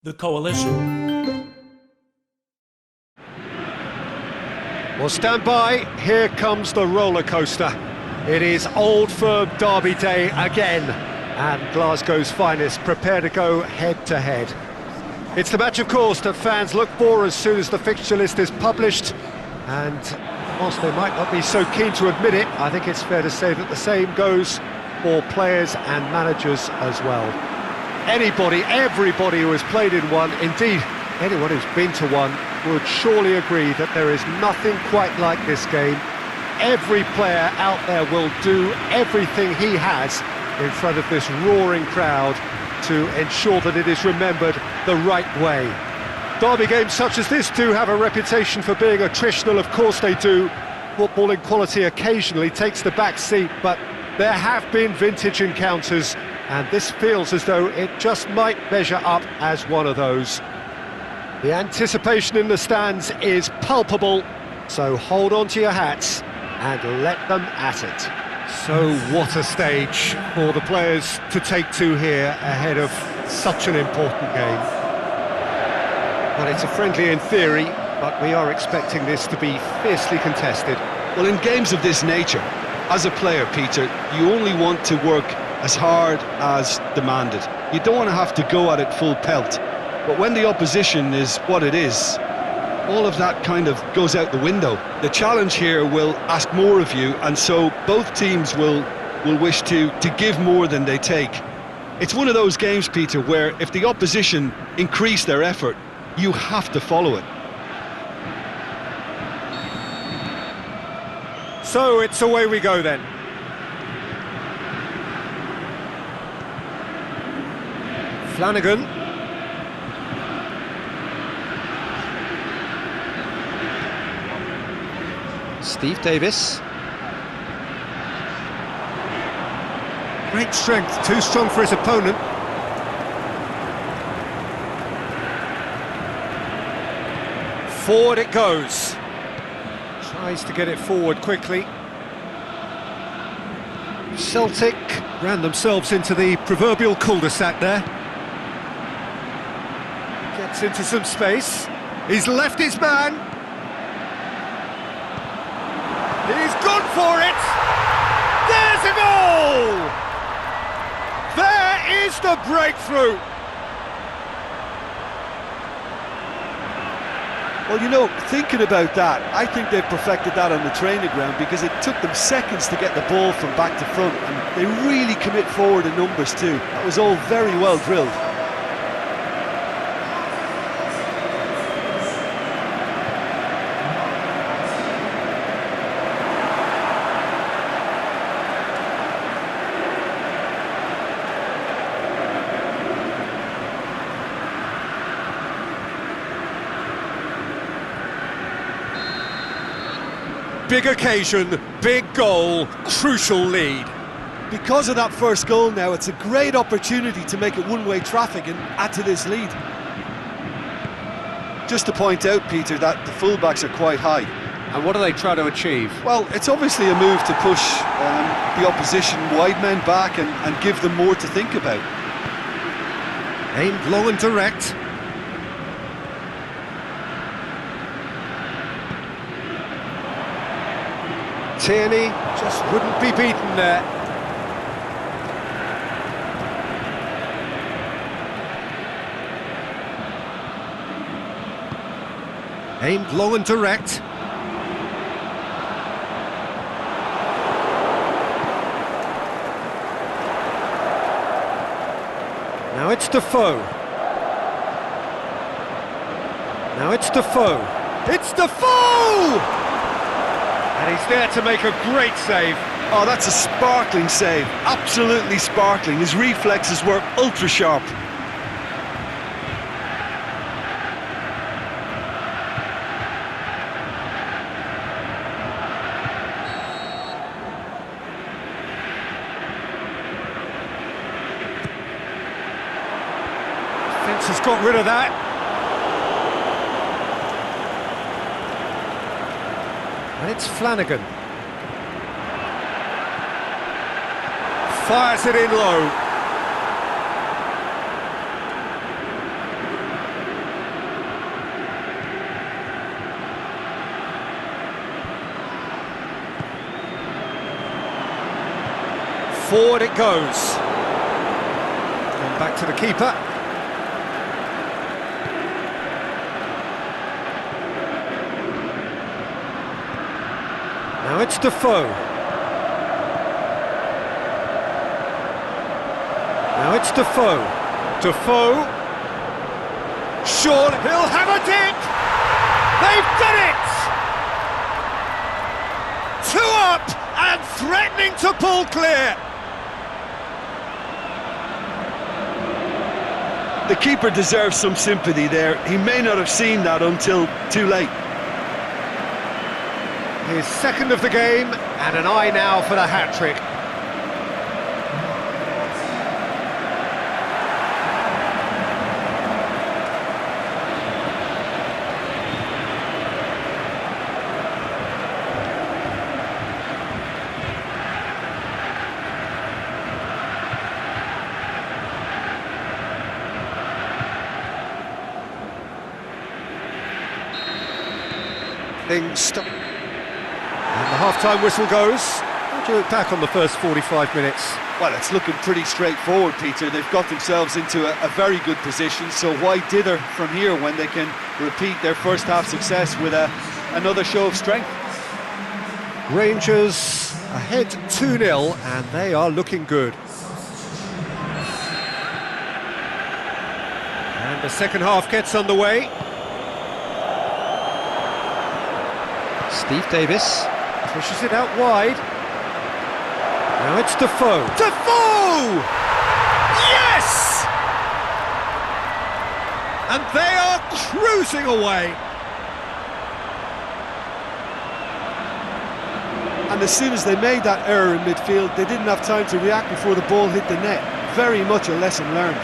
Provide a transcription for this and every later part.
the Koalition. Well, stand by, here comes the roller coaster. It is Old Firm Derby Day again, and Glasgow's finest prepare to go head-to-head. It's the match, of course, that fans look for as soon as the fixture list is published, and whilst they might not be so keen to admit it, I think it's fair to say that the same goes for players and managers as well. Anybody, everybody who has played in one, indeed anyone who's been to one, would surely agree that there is nothing quite like this game. Every player out there will do everything he has in front of this roaring crowd to ensure that it is remembered the right way. Derby games such as this do have a reputation for being attritional, of course they do. Footballing quality occasionally takes the back seat, but there have been vintage encounters, and this feels as though it just might measure up as one of those. The anticipation in the stands is palpable, so hold on to your hats and let them at it. So what a stage for the players to take to here ahead of such an important game. Well, it's a friendly in theory, but we are expecting this to be fiercely contested. Well, in games of this nature, as a player, Peter, you only want to work as hard as demanded. You don't want to have to go at it full pelt. But when the opposition is what it is, all of that kind of goes out the window. The challenge here will ask more of you, and so both teams will wish to give more than they take. It's one of those games, Peter, where if the opposition increase their effort, you have to follow it. So it's away we go then. Flanagan. Steve Davis. Great strength, too strong for his opponent. Forward it goes. Tries to get it forward quickly. Celtic ran themselves into the proverbial cul-de-sac there. Gets into some space. He's left his man. He's gone for it! There's a goal! There is the breakthrough! Well, you know, thinking about that, I think they've perfected that on the training ground because it took them seconds to get the ball from back to front, and they really commit forward in numbers too. That was all very well drilled. Big occasion, big goal, crucial lead. Because of that first goal now, it's a great opportunity to make it one-way traffic and add to this lead. Just to point out, Peter, that the fullbacks are quite high. And what are they trying to achieve? Well, it's obviously a move to push the opposition wide men back and give them more to think about. Aimed long and direct. Tierney just wouldn't be beaten there. Aimed long and direct. Now it's Defoe. Now it's Defoe. It's Defoe! And he's there to make a great save. Oh, that's a sparkling save. Absolutely sparkling. His reflexes were ultra sharp. Defence has got rid of that. And it's Flanagan. Fires it in low. Forward it goes. And back to the keeper. Now it's Defoe. Now it's Defoe. Defoe. Sean, he'll have a dip! They've done it! 2 up and threatening to pull clear. The keeper deserves some sympathy there. He may not have seen that until too late. His second of the game, and an eye now for the hat-trick. Things stop. And the half-time whistle goes. How do you look back on the first 45 minutes? Well, it's looking pretty straightforward, Peter. They've got themselves into a very good position, so why dither from here when they can repeat their first half success with another show of strength? Rangers ahead 2-0, and they are looking good. And the second half gets underway. Steve Davis pushes it out wide. Now it's Defoe. Defoe! Yes! And they are cruising away. And as soon as they made that error in midfield, they didn't have time to react before the ball hit the net. Very much a lesson learned.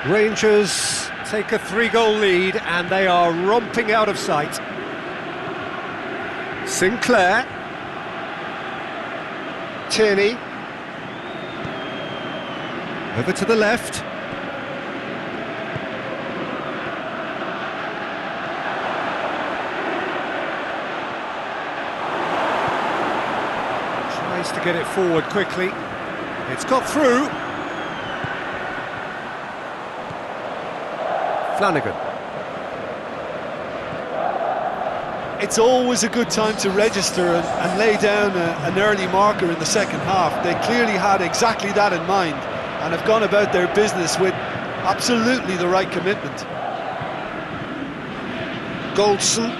Rangers take a 3-goal lead and they are romping out of sight. Sinclair. Tierney. Over to the left. Tries to get it forward quickly. It's got through. Flanagan. It's always a good time to register and lay down an early marker in the second half. They clearly had exactly that in mind and have gone about their business with absolutely the right commitment. Goldson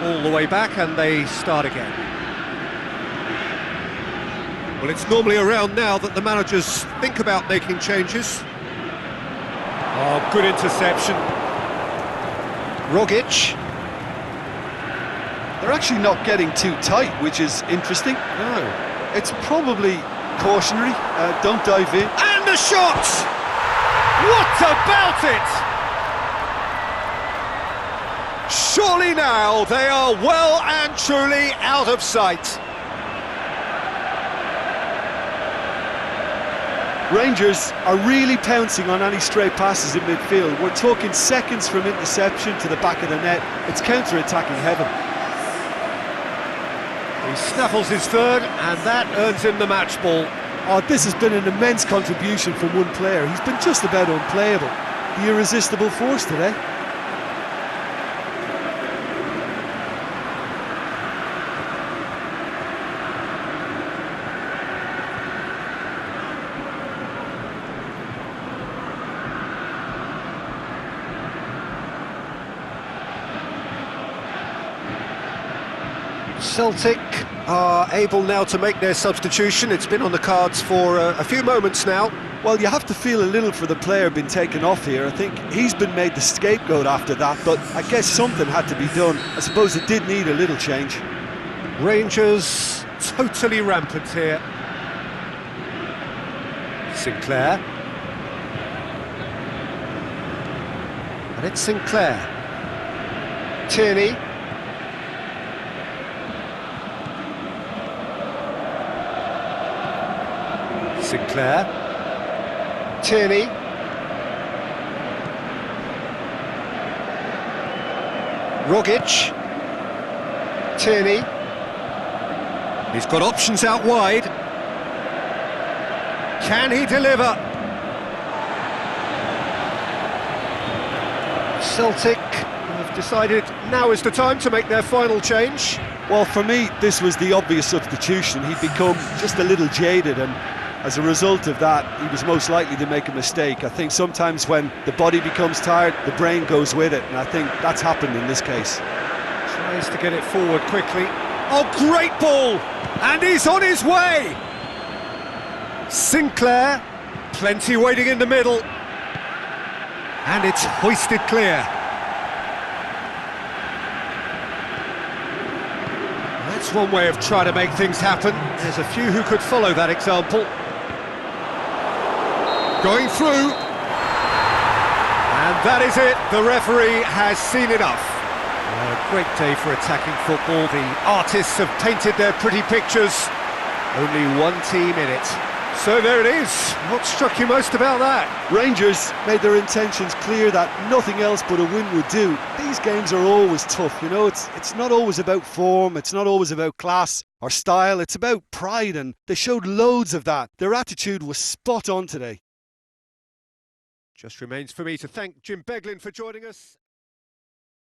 all the way back and they start again. Well, it's normally around now that the managers think about making changes. Oh, good interception. Rogic. They're actually not getting too tight, which is interesting. No. It's probably cautionary. Don't dive in. And the shot! What about it? Surely now they are well and truly out of sight. Rangers are really pouncing on any stray passes in midfield. We're talking seconds from interception to the back of the net. It's counter-attacking heaven. He snaffles his third, and that earns him the match ball. Oh, this has been an immense contribution from one player. He's been just about unplayable. The irresistible force today. Celtic are able now to make their substitution. It's been on the cards for a few moments now. Well, you have to feel a little for the player being taken off here. I think he's been made the scapegoat after that, but I guess something had to be done. I suppose it did need a little change. Rangers totally rampant here. Sinclair. And it's Sinclair. Tierney. Sinclair. Tierney. Rogic. Tierney. He's got options out wide. Can he deliver? Celtic have decided now is the time to make their final change. Well, for me, this was the obvious substitution. He'd become just a little jaded, and as a result of that, he was most likely to make a mistake. I think sometimes when the body becomes tired, the brain goes with it, and I think that's happened in this case. Tries to get it forward quickly. Oh, great ball! And he's on his way! Sinclair, plenty waiting in the middle. And it's hoisted clear. That's one way of trying to make things happen. There's a few who could follow that example. Going through. And that is it. The referee has seen enough. A great day for attacking football. The artists have painted their pretty pictures. Only one team in it. So there it is. What struck you most about that? Rangers made their intentions clear that nothing else but a win would do. These games are always tough, you know, it's not always about form, it's not always about class or style, it's about pride, and they showed loads of that. Their attitude was spot on today. Just remains for me to thank Jim Beglin for joining us.